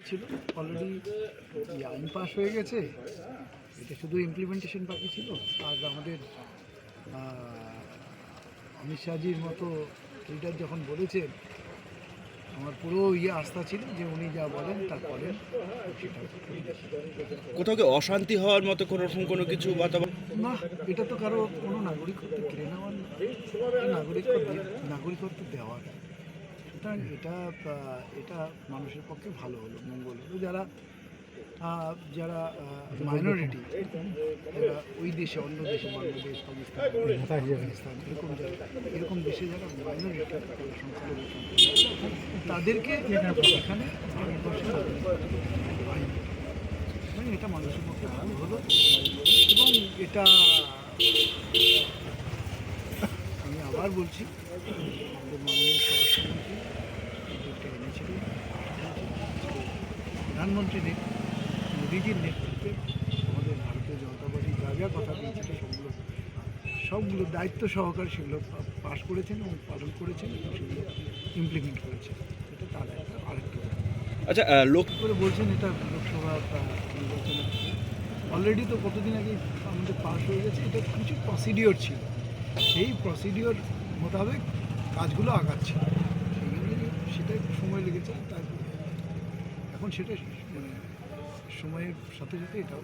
ছিল। অলরেডি আইন পাস হয়ে গেছে, এটা শুধু ইমপ্লিমেন্টেশন বাকি ছিল। আর আমাদের অমিত শাহজির মতো লিডার যখন বলেছেন, আমার পুরো আস্থা ছিল যে উনি যা বলেন তা করেন। সেটা কোথাও কি অশান্তি হওয়ার মতো কোনো কিছু না, এটা তো কারো কোনো নাগরিকত্ব কেড়ে নেওয়ার না, নাগরিকত্ব দেওয়ার। সুতরাং এটা মানুষের পক্ষে ভালো হলো, মঙ্গল হলো। যারা মাইনরিটি, যারা ওই দেশে, অন্য দেশে, বাংলাদেশ, পাকিস্তান, এরকম দেশে যারা মাইনরিটি, সংখ্যালঘু তাদেরকে এখানে মানে এটা মানুষের পক্ষে ভালো হলো। এবং এটা আমি আবার বলছি, আমাদের মাননীয় স্বরাষ্ট্রমন্ত্রী উদ্যোগটা এনেছিলেন, প্রধানমন্ত্রী মোদীজির নেতৃত্বে আমাদের ভারতীয় জনতা পার্টি যা যা কথা দিয়েছিল সবগুলো দায়িত্ব সহকারে সেগুলো পাশ করেছেন এবং পালন করেছেন এবং সেগুলো ইমপ্লিমেন্ট করেছেন। এটা তার একটা আরেকটু। আচ্ছা, লোক করে বলছেন এটা লোকসভা নির্বাচনে অলরেডি তো কতদিন আগে আমাদের পাস হয়ে গেছে। এটা কিছু প্রসিডিওর ছিল, সেই প্রসিডিওর মোতাবেক কাজগুলো আগাচ্ছে। সেটা একটু সময় লেগেছে, তারপরে এখন সেটা সময়ের সাথে সাথে এটাও